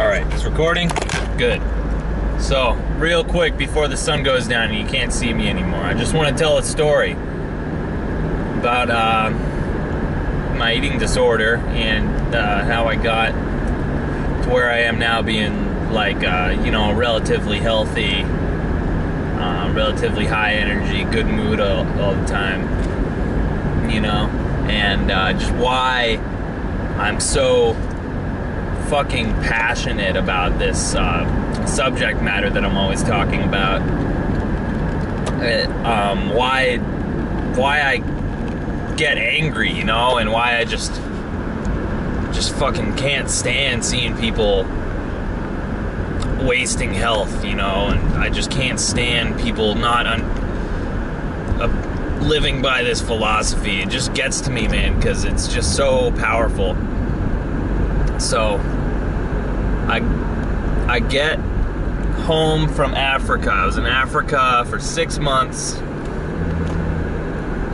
Alright, it's recording. Good. So, real quick before the sun goes down and you can't see me anymore, I just want to tell a story about my eating disorder and how I got to where I am now, being like, a relatively healthy, relatively high energy, good mood all the time, and just why I'm so fucking passionate about this subject matter that I'm always talking about. Why I get angry, and why I just fucking can't stand seeing people wasting health, and I just can't stand people not living by this philosophy. It just gets to me, man, because it's just so powerful. So I get home from Africa. I was in Africa for 6 months,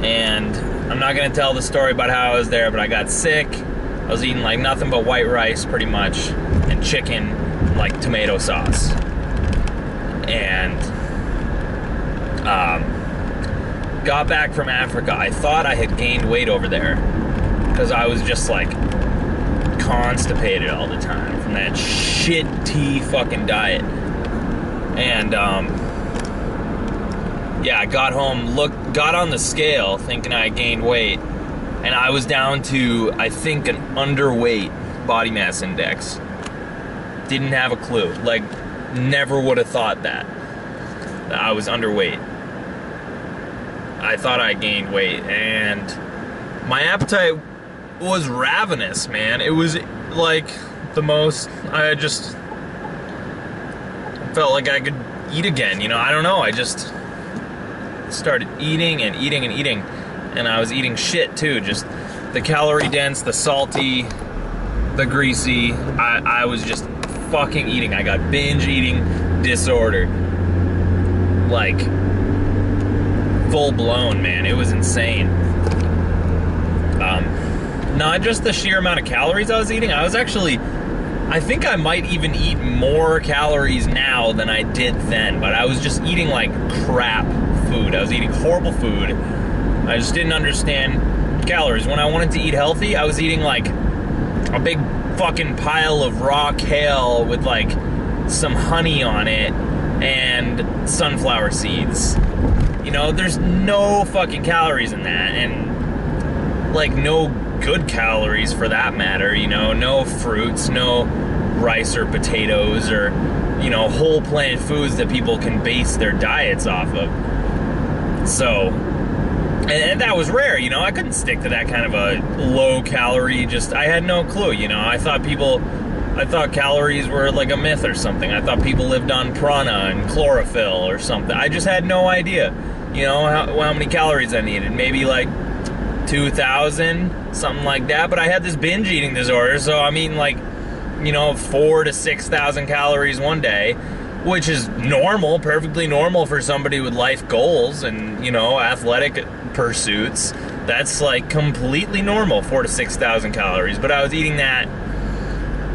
and I'm not going to tell the story about how I was there, but I got sick. I was eating like nothing but white rice pretty much, and chicken, like tomato sauce. And got back from Africa. I thought I had gained weight over there because I was just like constipated all the time from that shitty fucking diet. And I got home, got on the scale thinking I gained weight, and I was down to, I think, an underweight body mass index. Didn't have a clue. Like, never would have thought that I was underweight. I thought I gained weight, and my appetite was ravenous, man. It was like the most, I just felt like I could eat again, I don't know, I just started eating and eating and eating, and I was eating shit too, just the calorie dense, the salty, the greasy. I was just fucking eating. I got binge eating disorder, like full blown, man. It was insane. Not just the sheer amount of calories I was eating. I think I might even eat more calories now than I did then, but I was just eating like crap food. I was eating horrible food. I just didn't understand calories. When I wanted to eat healthy, I was eating like a big fucking pile of raw kale with like some honey on it and sunflower seeds. There's no fucking calories in that, and like no good calories for that matter, no fruits, no rice or potatoes or, whole plant foods that people can base their diets off of. So, and that was rare, I couldn't stick to that kind of a low calorie, I had no clue, I thought calories were like a myth or something. I thought people lived on prana and chlorophyll or something. I just had no idea, how many calories I needed. Maybe like 2,000, something like that. But I had this binge eating disorder, so I'm eating like, 4,000 to 6,000 calories one day, which is normal, perfectly normal for somebody with life goals and, athletic pursuits. That's like completely normal, 4,000 to 6,000 calories. But I was eating that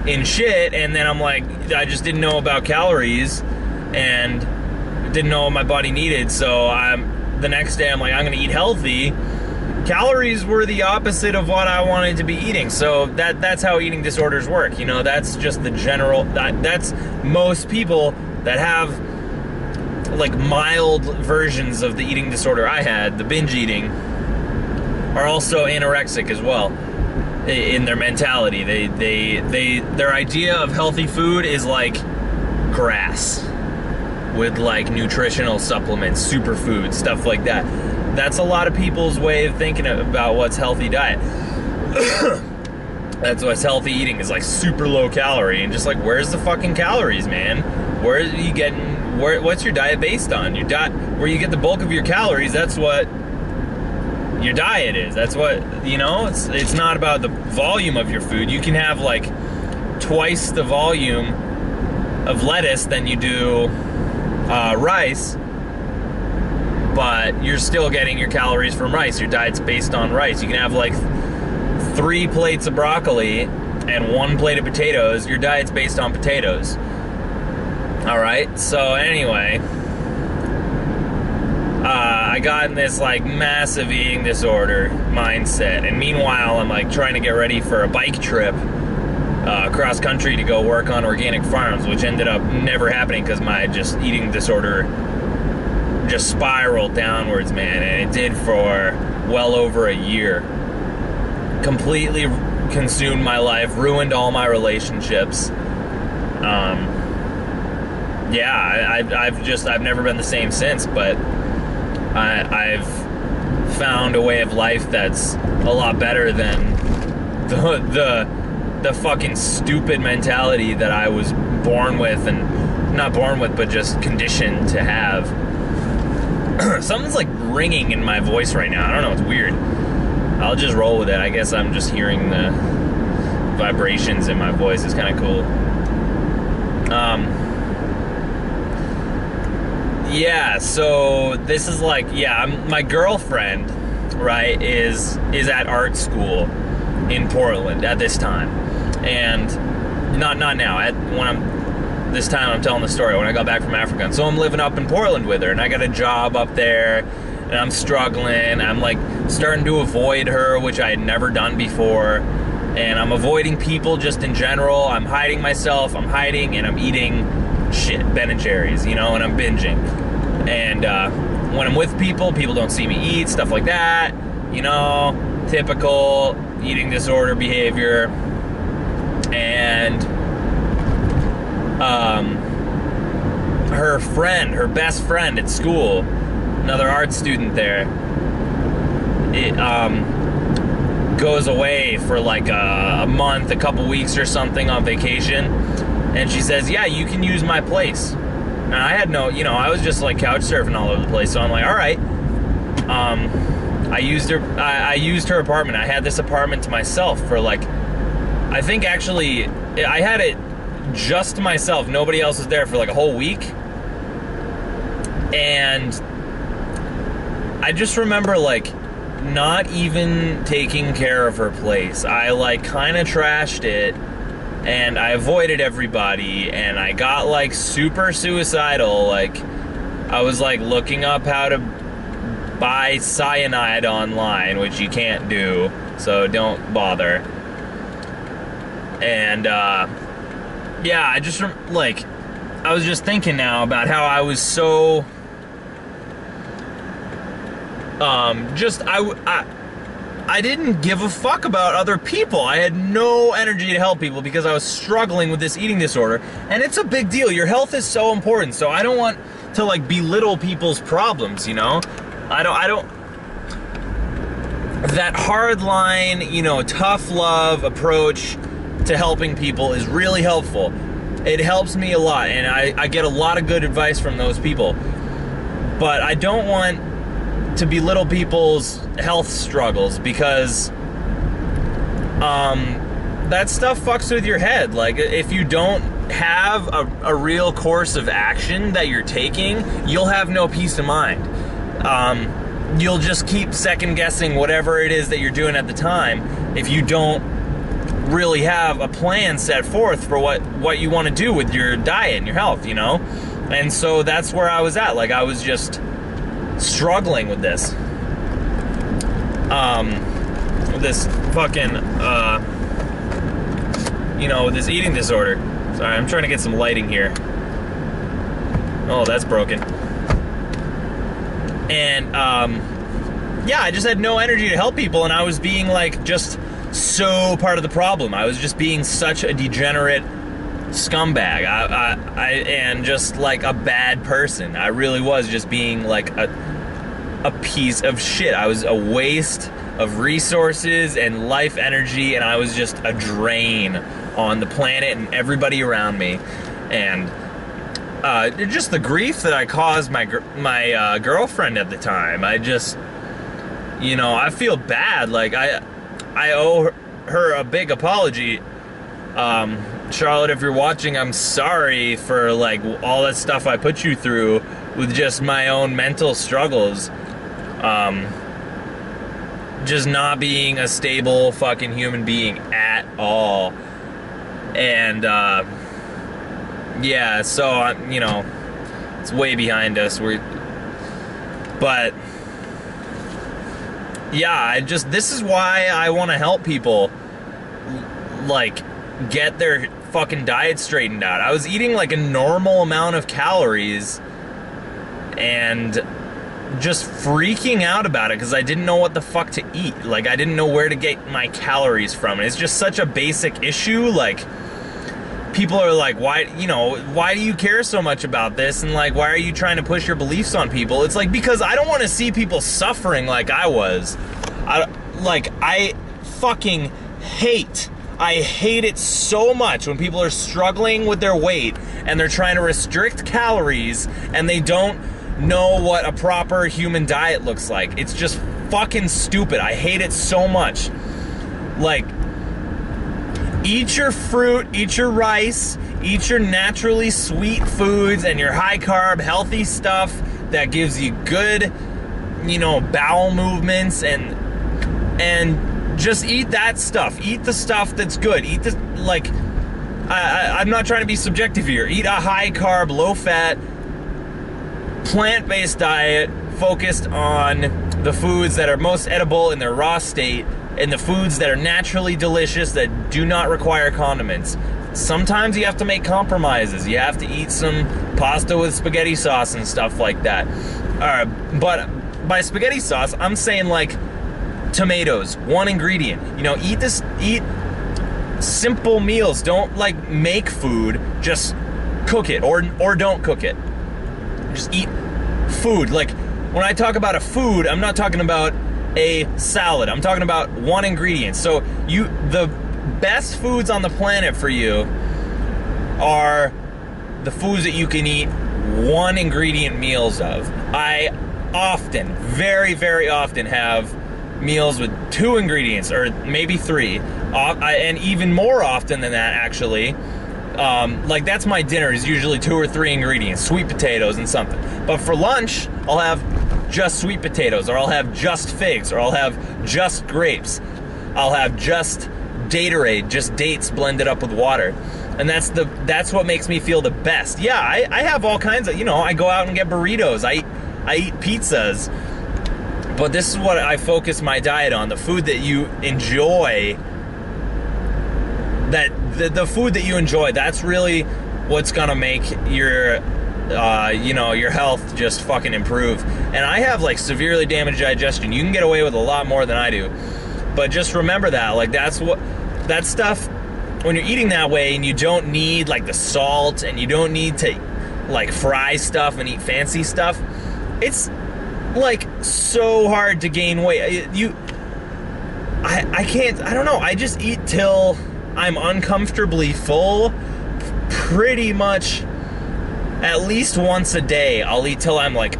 in shit, and then I'm like, I just didn't know about calories and didn't know what my body needed. So the next day I'm like, I'm gonna eat healthy. Calories were the opposite of what I wanted to be eating. So that's how eating disorders work. That's just the general, that's most people that have like mild versions of the eating disorder I had, the binge eating, are also anorexic as well in their mentality. Their idea of healthy food is like grass with like nutritional supplements, superfoods, stuff like that. That's a lot of people's way of thinking about what's healthy diet. That's what's healthy eating, is like super low calorie, and just like, where's the fucking calories, man? Where are you getting, what's your diet based on? Your diet, where you get the bulk of your calories, that's what your diet is. That's what, it's not about the volume of your food. You can have like twice the volume of lettuce than you do rice, but you're still getting your calories from rice. Your diet's based on rice. You can have like 3 plates of broccoli and 1 plate of potatoes, your diet's based on potatoes. All right. So anyway, I got in this like massive eating disorder mindset, and meanwhile, I'm like trying to get ready for a bike trip cross country to go work on organic farms, which ended up never happening because my just eating disorder just spiraled downwards, man, and it did for well over a year. Completely consumed my life, ruined all my relationships. I've never been the same since, but I've found a way of life that's a lot better than the fucking stupid mentality that I was born with, and not born with, but just conditioned to have. Something's like ringing in my voice right now. I don't know, it's weird. I'll just roll with it. I guess I'm just hearing the vibrations in my voice. It's kind of cool. Yeah, so this is like, my girlfriend, right, is at art school in Portland at this time. And not now, this time I'm telling the story when I got back from Africa. And so I'm living up in Portland with her, and I got a job up there, and I'm struggling. I'm like starting to avoid her, which I had never done before. And I'm avoiding people just in general. I'm hiding myself, and I'm eating shit, Ben & Jerry's, and I'm binging. And when I'm with people don't see me eat, stuff like that, typical eating disorder behavior. And her best friend at school, another art student there, goes away for like a month, a couple weeks or something on vacation, and she says, yeah, you can use my place. And I had no, I was just like couch surfing all over the place, so I'm like, all right. I used her apartment. I had this apartment to myself for like, I think actually I had it just to myself. Nobody else was there for like a whole week. And I just remember like not even taking care of her place. I like kind of trashed it, and I avoided everybody, and I got like super suicidal. Like I was like looking up how to buy cyanide online, which you can't do, so don't bother. And I just I was just thinking now about how I was so I didn't give a fuck about other people. I had no energy to help people because I was struggling with this eating disorder, and it's a big deal. Your health is so important, so I don't want to like belittle people's problems, I don't that hard line, tough love approach to helping people is really helpful. It helps me a lot, and I get a lot of good advice from those people. But I don't want to belittle people's health struggles, because that stuff fucks with your head. Like, if you don't have a real course of action that you're taking, you'll have no peace of mind. You'll just keep second guessing whatever it is that you're doing at the time if you don't really have a plan set forth for what you want to do with your diet and your health, And so that's where I was at. Like, I was just struggling with this. This fucking, this eating disorder. Sorry, I'm trying to get some lighting here. Oh, that's broken. And, I just had no energy to help people, and I was being, like, just so part of the problem. I was just being such a degenerate scumbag. And just, like, a bad person. I really was just being, like, a piece of shit. I was a waste of resources and life energy, and I was just a drain on the planet and everybody around me. And just the grief that I caused my girlfriend at the time. I just, I feel bad. Like, I owe her a big apology. Charlotte, if you're watching, I'm sorry for like all that stuff I put you through with just my own mental struggles. Just not being a stable fucking human being at all. And yeah, so you know, it's way behind us. But yeah, this is why I want to help people, like, get their fucking diet straightened out. I was eating like a normal amount of calories and just freaking out about it because I didn't know what the fuck to eat. Like, I didn't know where to get my calories from. And it's just such a basic issue. Like, people are like, why do you care so much about this? And like, why are you trying to push your beliefs on people? It's like, because I don't want to see people suffering like I was. I fucking hate it so much when people are struggling with their weight and they're trying to restrict calories and they don't know what a proper human diet looks like. It's just fucking stupid. I hate it so much. Like, eat your fruit, eat your rice, eat your naturally sweet foods and your high carb, healthy stuff that gives you good, you know, bowel movements, and just eat that stuff. Eat the stuff that's good. Eat the, like, I'm not trying to be subjective here. Eat a high carb, low fat, plant-based diet focused on the foods that are most edible in their raw state and the foods that are naturally delicious that do not require condiments. Sometimes you have to make compromises. You have to eat some pasta with spaghetti sauce and stuff like that. But by spaghetti sauce, I'm saying like tomatoes, one ingredient. You know, eat simple meals. Don't like make food, just cook it or don't cook it. Just eat food. Like, when I talk about a food, I'm not talking about a salad. I'm talking about one ingredient. So the best foods on the planet for you are the foods that you can eat one ingredient meals of. I often, very, very often have meals with 2 ingredients or maybe 3, and even more often than that, actually. Like, that's my dinner, is usually 2 or 3 ingredients, sweet potatoes and something. But for lunch, I'll have just sweet potatoes, or I'll have just figs, or I'll have just grapes. I'll have just Gatorade, just dates blended up with water. And that's what makes me feel the best. Yeah, I have all kinds of, you know, I go out and get burritos, I eat pizzas. But this is what I focus my diet on, the food that you enjoy. The food that you enjoy, that's really what's gonna make your you know, your health just fucking improve. And I have like severely damaged digestion. You can get away with a lot more than I do, but just remember that, like, that stuff, when you're eating that way and you don't need like the salt and you don't need to like fry stuff and eat fancy stuff, it's like so hard to gain weight. I can't, I don't know, I just eat till I'm uncomfortably full pretty much at least once a day. I'll eat till I'm like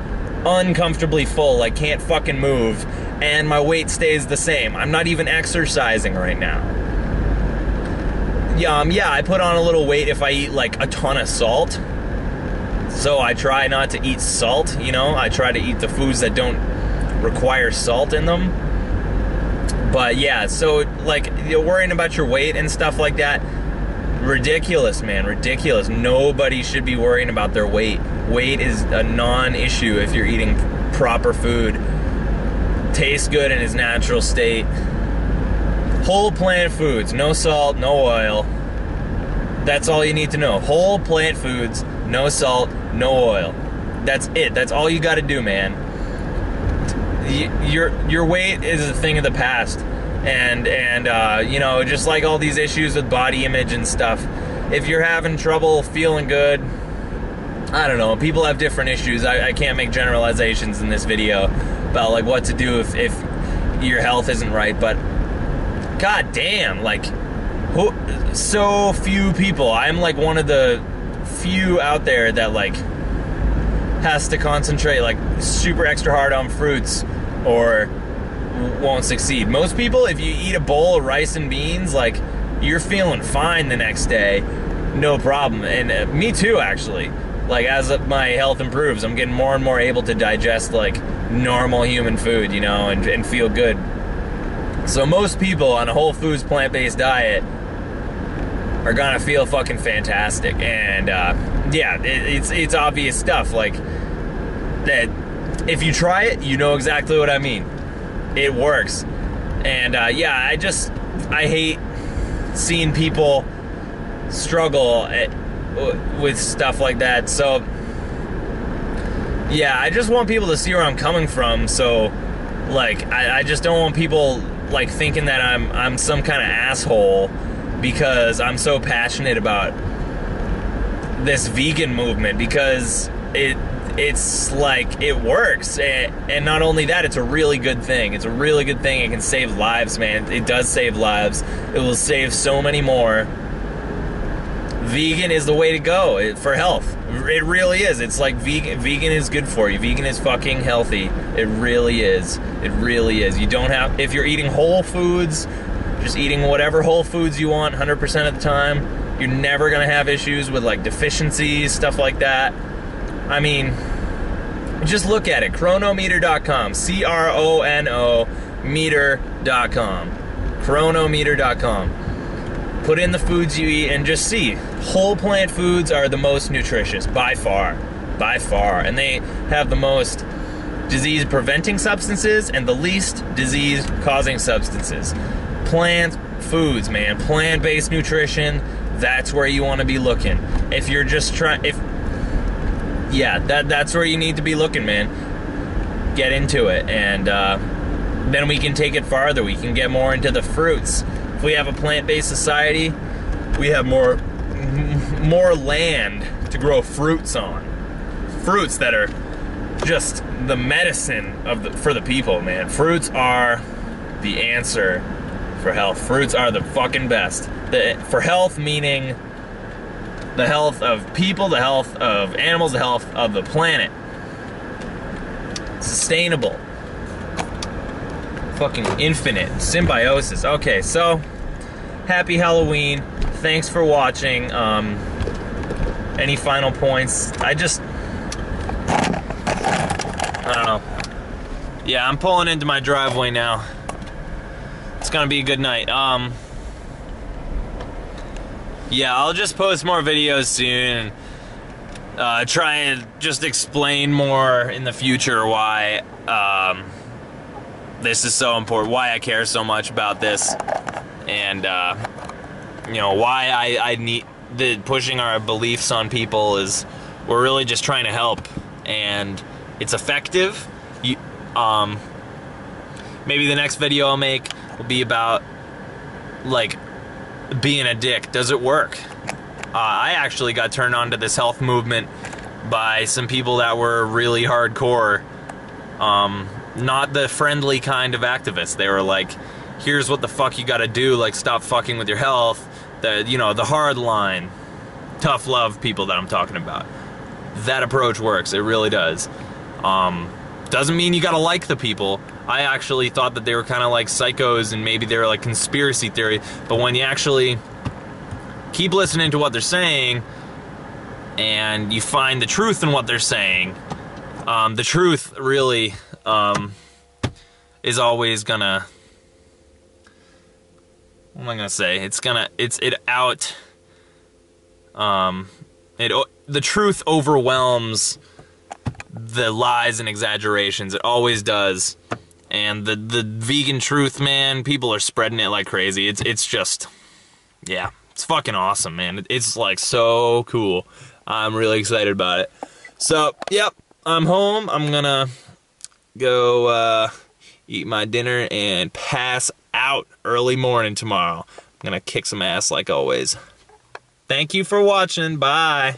uncomfortably full, I can't fucking move, and my weight stays the same. I'm not even exercising right now. Yeah, I put on a little weight if I eat like a ton of salt. So I try not to eat salt, you know? I try to eat the foods that don't require salt in them. But yeah, so like, you're worrying about your weight and stuff like that, ridiculous, man, ridiculous. Nobody should be worrying about their weight. Weight is a non-issue if you're eating proper food. Tastes good in its natural state. Whole plant foods, no salt, no oil. That's all you need to know. Whole plant foods, no salt, no oil. That's it. That's all you got to do, man. Your weight is a thing of the past, and you know, just like all these issues with body image and stuff, if you're having trouble feeling good, I don't know, people have different issues. I can't make generalizations in this video about like what to do if your health isn't right, but god damn, like, so few people. I'm like one of the few out there that like has to concentrate like super extra hard on fruits or won't succeed. Most people, if you eat a bowl of rice and beans, like, you're feeling fine the next day, no problem. And me too, actually. Like, as my health improves, I'm getting more and more able to digest like normal human food, you know, and feel good. So most people on a whole foods plant-based diet are gonna feel fucking fantastic. And yeah, it's obvious stuff, like that. If you try it, you know exactly what I mean. It works. And yeah, I hate seeing people struggle with stuff like that. So yeah, I just want people to see where I'm coming from. So like, I just don't want people like thinking that I'm some kind of asshole because I'm so passionate about this vegan movement, because it's like, it works. And not only that, it's a really good thing. It's a really good thing. It can save lives, man. It does save lives. It will save so many more. Vegan is the way to go for health. It really is. It's like vegan is good for you. Vegan is fucking healthy. It really is. It really is. You don't have, if you're eating whole foods, just eating whatever whole foods you want 100% of the time, you're never gonna have issues with like deficiencies, stuff like that. I mean, just look at it. Chronometer.com. CRONO meter.com. Chronometer.com. Put in the foods you eat and just see. Whole plant foods are the most nutritious, by far. By far. And they have the most disease-preventing substances and the least disease-causing substances. Plant foods, man. Plant-based nutrition, that's where you want to be looking. If you're just trying... Yeah, that's where you need to be looking, man. Get into it. And then we can take it farther. We can get more into the fruits. If we have a plant-based society, we have more land to grow fruits on. Fruits that are just the medicine for the people, man. Fruits are the answer for health. Fruits are the fucking best. For health, meaning the health of people, the health of animals, the health of the planet. Sustainable. Fucking infinite. Symbiosis. Okay, so happy Halloween. Thanks for watching. Any final points? I don't know. Yeah, I'm pulling into my driveway now. It's gonna be a good night. Yeah, I'll just post more videos soon. Try and just explain more in the future why this is so important, why I care so much about this, and you know, why I need pushing our beliefs on people is we're really just trying to help, and it's effective. Maybe the next video I'll make will be about like being a dick. Does it work? I actually got turned on to this health movement by some people that were really hardcore, not the friendly kind of activists. They were like, here's what the fuck you gotta do, like stop fucking with your health. You know, the hard line, tough love people that I'm talking about. That approach works, it really does. Doesn't mean you gotta like the people. I actually thought that they were kind of like psychos and maybe they were like conspiracy theory, but when you actually keep listening to what they're saying and you find the truth in what they're saying, the truth really is always gonna, what am I gonna say? The truth overwhelms the lies and exaggerations. It always does. And the vegan truth, man, people are spreading it like crazy. It's just, yeah, it's fucking awesome, man. It's like so cool. I'm really excited about it. So, yep, I'm home. I'm gonna go eat my dinner and pass out early morning tomorrow. I'm gonna kick some ass like always. Thank you for watching. Bye.